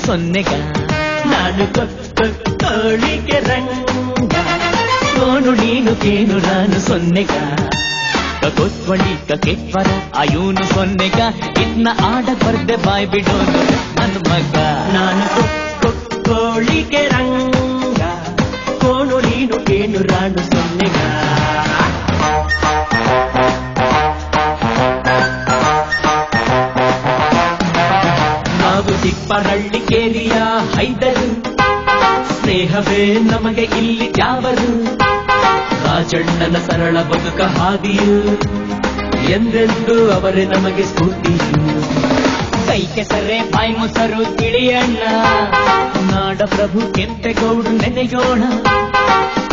ಸೊನ್ನೆಗ ನಾನು ಕೋಳಿಗೆ ರಂಗ ಕೋನು ನೀನು ಕೇನು ನಾನು ಸೊನ್ನೆಗ ಕೊತ್ವಳಿ ಕೆಟ್ವರ ಅಯೂನು ಸೊನ್ನೆಗ ಇನ್ನ ಆಡ ಬರ್ದೆ ಬಾಯ್ ಬಿಡೋನು ನನ್ನ ಮಗ ನಾನು ಕೋಳಿಗೆ ರಂಗ ಕೋನು ನೀನು ಕೇನು ನಾನು ಸೊನ್ನೆಗ ತಿಪ್ಪರಳ್ಳಿ ಕೇರಿಯ ಹೈದರು ಸ್ನೇಹವೇ ನಮಗೆ ಇಲ್ಲಿ ತ್ಯಾವರು ರಾಜಣ್ಣನ ಸರಳ ಬದುಕ ಹಾದಿಯು ಎಂದೆಂದು ಅವರೇ ನಮಗೆ ಸ್ಫೂರ್ತಿಯು ಕೈ ಕೆಸರೆ ಬಾಯಿ ಮೊಸರು ತಿಳಿಯಣ್ಣ ನಾಡ ಪ್ರಭು ಕೆಂಪೇಗೌಡ ನೆನೆಯೋಣ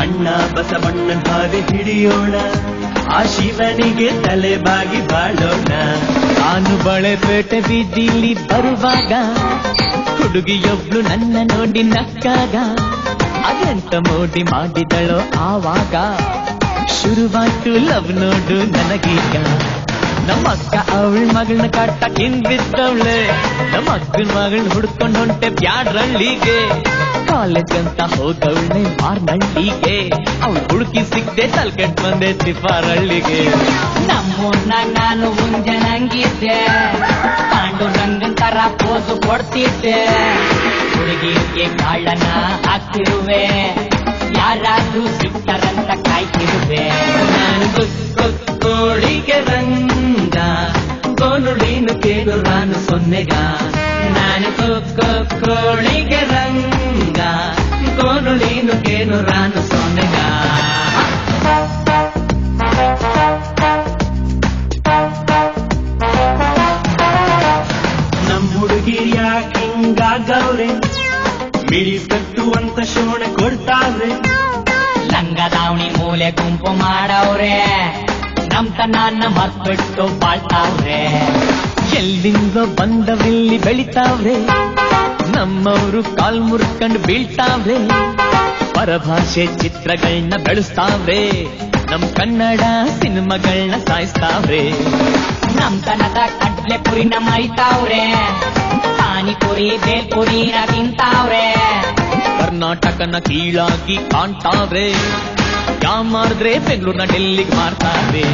ಅಣ್ಣ ಬಸವಣ್ಣನ ಹಾದಿ ಹಿಡಿಯೋಣ ಆ ಶಿವನಿಗೆ ತಲೆ ಬಾಗಿ ಬಾಳೋಣ ನಾನು ಬಳೆಪೇಟೆ ಬೀದಿಲಿ ಬರುವಾಗ ಹುಡುಗಿಯೊಬ್ಳು ನನ್ನ ನೋಡಿ ನಕ್ಕಾಗ ಅದೆಂತ ಮೋಡಿ ಮಾಡಿದಳೋ ಆವಾಗ ಶುರುವಾಯ್ತು ಲವ್ ನೋಡು ನನಗೀಗ ನಮ್ಮಕ್ಕ ಅವಳ ಮಗಳನ್ನ ಕಟ್ಟಕ್ಕಿಂದ್ ಬಿದ್ದವಳೆ ನಮ್ಮ ಅಕ್ಕನ ಮಗಳನ್ನ ಹುಡ್ಕೊಂಡು ಹೊಂಟೆ ಬ್ಯಾಡ್ರಳ್ಳಿಗೆ ಕಾಲೇಜ್ ಅಂತ ಹೋದವಳೆ ಮಾರ್ನಳ್ಳಿಗೆ ಅವಳು ಹುಡುಕಿ ಸಿಕ್ತೆ ತಲ್ಕೆಟ್ ಬಂದೆ ತಿಪ್ಪಾರಳ್ಳಿಗೆ ನಮ್ಮೂರ್ನ ನಾನು ಮುಂಜಾನಂಗಿದ್ದೆ ಪಾಂಡುರಂಗನ್ ತರ ಪೋಸು ಕೊಡ್ತಿದ್ದೆ ಹುಡುಗಿಗೆ ಕಾಳನ ಹಾಕ್ತಿರುವೆ ಯಾರಾದ್ರೂ ಸಿಗ್ತಾರಂತ ಕಾಯ್ತಿರುವೆ ನಾನು ಕೋಳಿಗೆ ರಂಗ ಕೋನು ನೀನು ಕೇಳು ನಾನು ಸೊನ್ನೆಗ ನಾನು ಕೋಳಿಗೆ ರಂಗ ಕೋನು ನೀನು ಕೇಳು ನಾನು ಸೊನ್ನೆಗ ನಮ್ ಹುಡುಗಿರ್ ಯಾಕೆ ಹಿಂಗಾಗವ್ರೆ ಮಿಡಿಕಟ್ಟುವಂತ ಶೋಣ ಕೊಡ್ತಾವ್ರೆ ಲಂಗ ದಾವಣಿ ಮೂಲೆ ಗುಂಪು ಮಾಡವ್ರೆ ನಮ್ ತನ್ನ ಮರ್ಬಿಟ್ಟು ಬಾಳ್ತಾವ್ರೆ ಎಲ್ಲಿಂದ ಬಂದವೆಲ್ಲಿ ಬೆಳಿತಾವ್ರೆ ನಮ್ಮವರು ಕಾಲ್ ಮುರ್ಕಂಡು ಬೀಳ್ತಾವ್ರೆ ಪರಭಾಷೆ ಚಿತ್ರಗಳನ್ನ ಬೆಳೆಸ್ತಾವ್ರೆ ನಮ್ ಕನ್ನಡ ಸಿನಿಮಾಗಳನ್ನ ಸಾಯಿಸ್ತಾವ್ರೆ ನಮ್ ತನದ ಕಡ್ಲೆ ಪುರಿನ ಮರಿತಾವ್ರೆ ಪಾನಿಪುರಿ ಬೇಲ್ಪುರಿನ ತಿಂತಾವ್ರೆ ಕರ್ನಾಟಕನ ಕೀಳಾಗಿ ಕಾಣ್ತಾವ್ರೆ ಮಾಡಿದ್ರೆ ಬೆಂಗಳೂರಿನ ಡೆಲ್ಲಿಗೆ ಮಾರ್ತಾವ್ರೆ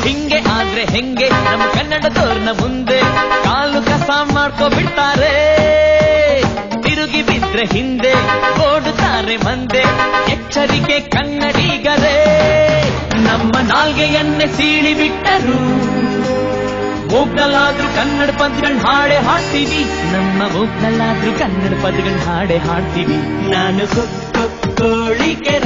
ಹಿಂಗೆ ಆದ್ರೆ ಹೆಂಗೆ ನಮ್ಮ ಕನ್ನಡದವ್ರನ್ನ ಮುಂದೆ ಕಾಲು ಕಸ ಮಾಡ್ಕೊಬಿಡ್ತಾರೆ ತಿರುಗಿ ಬಿದ್ರೆ ಹಿಂದೆ ಓಡುತ್ತಾರೆ ಮಂದೆ ಎಚ್ಚರಿಕೆ ಕನ್ನಡಿಗರೇ ನಮ್ಮ ನಾಲ್ಗೆಯನ್ನೇ ಸೀಳಿ ಬಿಟ್ಟರು ಮೂಗ್ನಲ್ಲಾದ್ರೂ ಕನ್ನಡ ಪದಗಳನ್ನ ಹಾಡೆ ಹಾಡ್ತೀವಿ ನಮ್ಮ ಮೂಗ್ನಲ್ಲಾದ್ರೂ ಕನ್ನಡ ಪದಗಳನ್ನ ಹಾಡೆ ಹಾಡ್ತೀವಿ ನಾನು ಕೋಳಿಗೆ